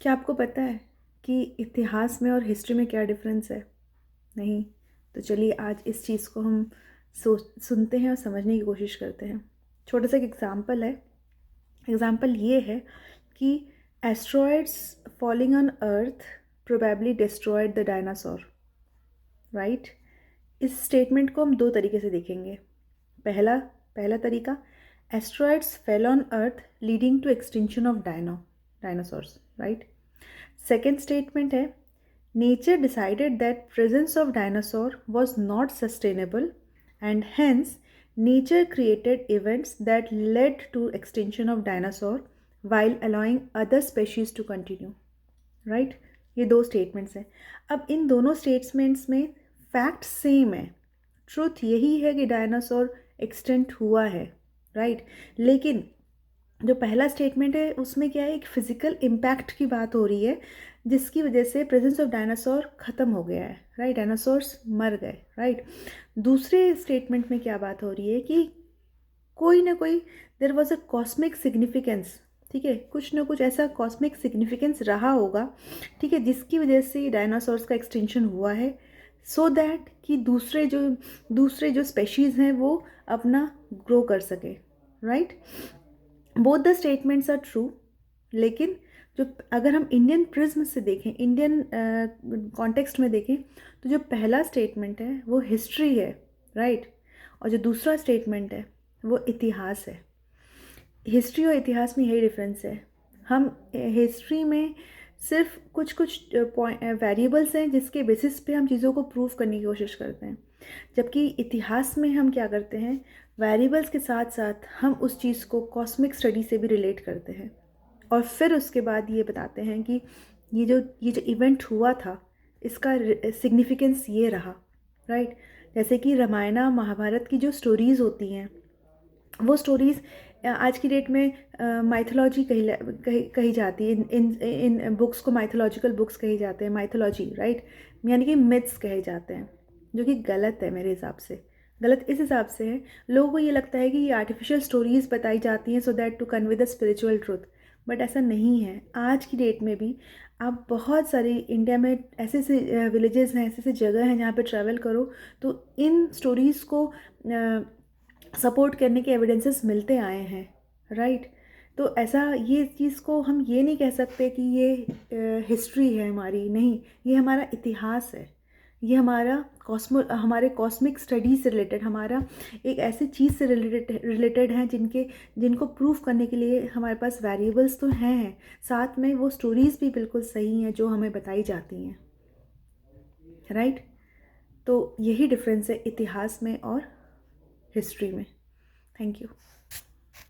क्या आपको पता है कि इतिहास में और हिस्ट्री में क्या डिफरेंस है? नहीं? तो चलिए आज इस चीज़ को हम सुनते हैं और समझने की कोशिश करते हैं। छोटा सा एक एग्ज़ाम्पल है। एग्ज़ाम्पल ये है कि asteroids falling on earth probably destroyed the dinosaur, right? इस स्टेटमेंट को हम दो तरीके से देखेंगे। पहला पहला तरीका, asteroids fell on earth leading to extinction of dinosaurs, right? Second statement है, nature decided that presence of dinosaur was not sustainable and hence nature created events that led to extinction of dinosaur while allowing other species to continue, right? ये दो statements हैं। अब इन दोनों statements में fact same है। Truth यही है कि डायनासोर एक्सटेंट हुआ है, राइट? लेकिन जो पहला स्टेटमेंट है उसमें क्या है, एक फिजिकल इम्पैक्ट की बात हो रही है जिसकी वजह से प्रेजेंस ऑफ डायनासोर ख़त्म हो गया है, राइट? डायनासोर्स मर गए, राइट? दूसरे स्टेटमेंट में क्या बात हो रही है कि कोई ना कोई there was a cosmic significance, ठीक है? कुछ ना कुछ ऐसा कॉस्मिक सिग्निफिकेंस रहा होगा, ठीक है, जिसकी वजह से डायनासोर्स का एक्सटेंशन हुआ है, सो दैट कि दूसरे जो स्पेशीज़ हैं वो अपना ग्रो कर सके, right? Both the statements are true, लेकिन जो अगर हम इंडियन प्रिज्म से देखें, इंडियन कॉन्टेक्स्ट में देखें, तो जो पहला स्टेटमेंट है वो हिस्ट्री है, राइट? और जो दूसरा स्टेटमेंट है वो इतिहास है। हिस्ट्री और इतिहास में यही डिफरेंस है। हम हिस्ट्री में सिर्फ कुछ कुछ वेरिएबल्स हैं जिसके बेसिस पे हम चीज़ों को प्रूव करने की कोशिश करते हैं, जबकि इतिहास में हम क्या करते हैं, वेरिएबल्स के साथ साथ हम उस चीज़ को कॉस्मिक स्टडी से भी रिलेट करते हैं और फिर उसके बाद ये बताते हैं कि ये जो इवेंट हुआ था इसका सिग्निफिकेंस ये रहा, राइट? जैसे कि रामायण महाभारत की जो स्टोरीज़ होती हैं वो स्टोरीज़ आज की डेट में माइथोलॉजी कही जाती है। इन बुक्स को माइथोलॉजिकल बुक्स कही जाते हैं, माइथोलॉजी, राइट? यानी कि मिथ्स कहे जाते हैं, जो कि गलत है मेरे हिसाब से। गलत इस हिसाब से है, लोगों को ये लगता है कि ये आर्टिफिशियल स्टोरीज़ बताई जाती हैं so that to convey the spiritual truth, but ऐसा नहीं है। आज की डेट में भी आप बहुत सारी इंडिया में ऐसे ऐसे विलेजेस हैं, ऐसे ऐसे जगह हैं जहाँ पे ट्रैवल करो तो इन स्टोरीज़ को सपोर्ट करने के एविडेंसेस मिलते आए हैं, राइट? तो ऐसा ये चीज़ को हम ये नहीं कह सकते कि ये हिस्ट्री है हमारी, नहीं, ये हमारा इतिहास है। ये हमारे कॉस्मिक स्टडीज से रिलेटेड, हमारा एक ऐसी चीज़ से रिलेटेड हैं जिनको प्रूव करने के लिए हमारे पास वेरिएबल्स तो हैं, साथ में वो स्टोरीज़ भी बिल्कुल सही हैं जो हमें बताई जाती हैं, राइट? तो यही डिफरेंस है इतिहास में और हिस्ट्री में। Thank you.